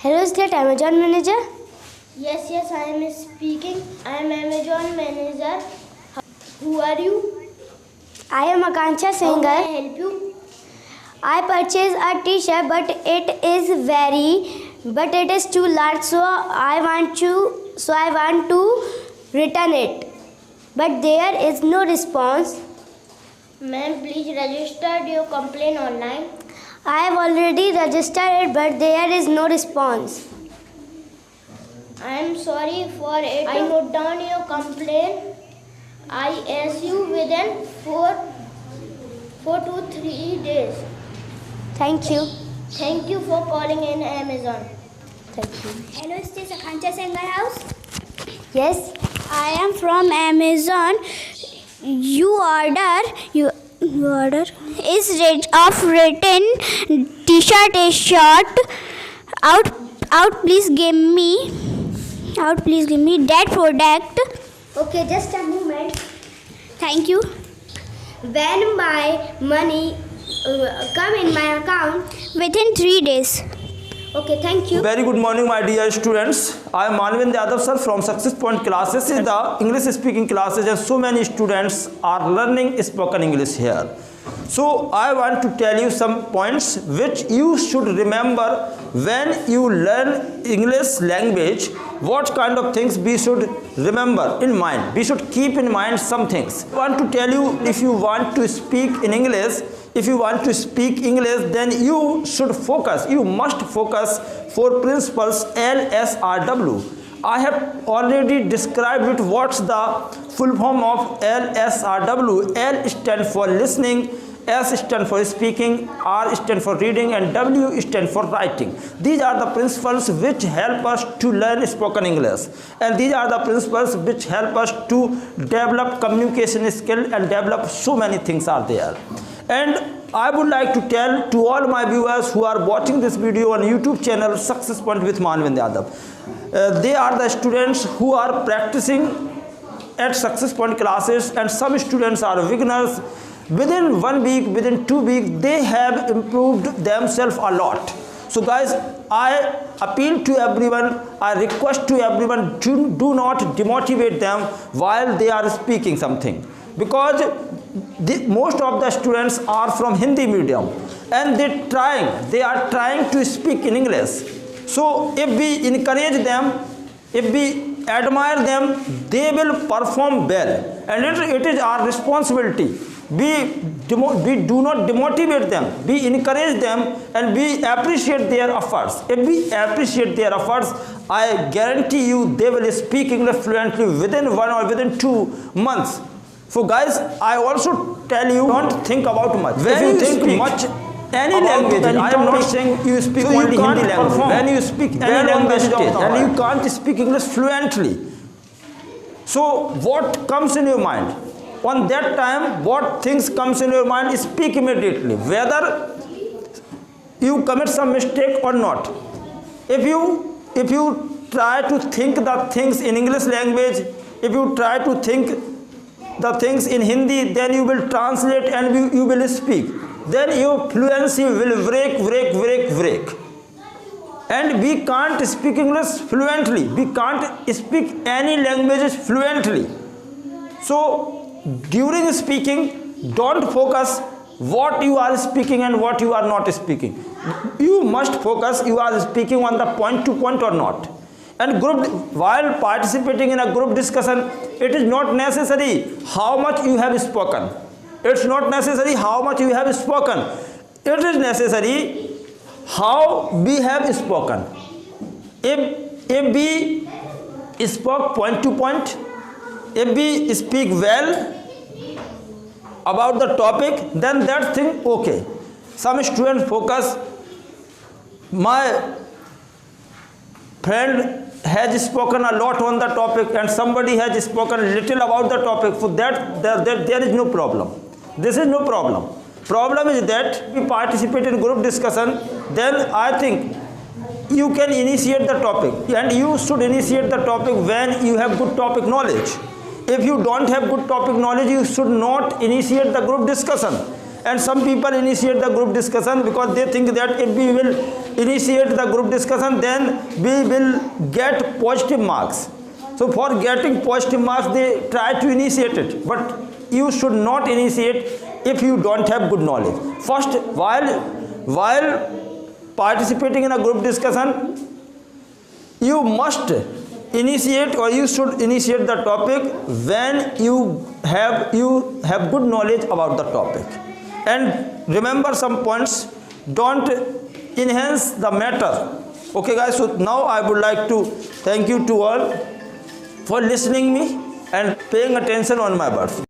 Hello, is that Amazon manager? Yes, I am speaking. I am Amazon manager. Who are you? I am Akanksha How Singer. may I help you? I purchased a t-shirt, but it is too large, so I want to return it. But there is no response. Ma'am, please register your complaint online. I have already registered it, but there is no response. I am sorry for it. I note down your complaint. I ask you within 4 to 3 days. Thank you. Thank you for calling in Amazon. Thank you. Hello, is this Akanksha Singer house? Yes. I am from Amazon. You order is rate of written t-shirt is short. Out please give me that product. Okay, just a moment. Thank you. When my money come in my account. Within 3 days. Okay, thank you. Very good morning, my dear students. I am Manvind Yadav sir from Success Point classes. This is the English speaking classes, and so many students are learning spoken English here. So I want to tell you some points which you should remember when you learn English language. What kind of things we should remember in mind. We should keep in mind some things. I want to tell you, if you want to speak in English, if you want to speak English, then you should focus. You must focus for principles LSRW. I have already described it. What's the full form of LSRW? L stands for listening, S stands for speaking, R stands for reading, and W stands for writing. These are the principles which help us to learn spoken English, and these are the principles which help us to develop communication skill and develop so many things are there. And I would like to tell to all my viewers who are watching this video on YouTube channel Success Point with Manvind Yadav. They are the students who are practicing at Success Point classes, and some students are beginners. Within 1 week, within 2 weeks, they have improved themselves a lot. So guys, I appeal to everyone, I request to everyone, do not demotivate them while they are speaking something. Because most of the students are from Hindi medium, and they are trying to speak in English. So if we encourage them, if we admire them, they will perform well, and it is our responsibility. We do not demotivate them, we encourage them, and we appreciate their efforts. If we appreciate their efforts, I guarantee you they will speak English fluently within 1 or within 2 months. So guys, I also tell you, don't think about much. When you think much any language, I am not saying you speak only Hindi language. When you speak any language, and you can't speak English fluently. So what comes in your mind? On that time, what things comes in your mind, speak immediately. Whether you commit some mistake or not. If you try to think the things in English language, if you try to think the things in Hindi, then you will translate and you will speak. Then your fluency will break. And we can't speak English fluently. We can't speak any languages fluently. So during speaking, don't focus what you are speaking and what you are not speaking. You must focus you are speaking on the point to point or not. And while participating in a group discussion, it is not necessary how much you have spoken. It's not necessary how much you have spoken. It is necessary how we have spoken. If we spoke point to point, if we speak well about the topic, then that thing okay. Some students focus. My friend has spoken a lot on the topic, and somebody has spoken little about the topic. For that there is no problem. This is no problem. Problem is that we participate in group discussion, then I think you can initiate the topic, and you should initiate the topic when you have good topic knowledge. If you don't have good topic knowledge, you should not initiate the group discussion. And some people initiate the group discussion because they think that if initiate the group discussion, then we will get positive marks. So for getting positive marks, they try to initiate it, but you should not initiate if you don't have good knowledge. First, while participating in a group discussion, you must initiate, or you should initiate the topic when you have good knowledge about the topic. And remember some points, don't enhance the matter. Okay guys, so now I would like to thank you to all for listening me and paying attention on my words.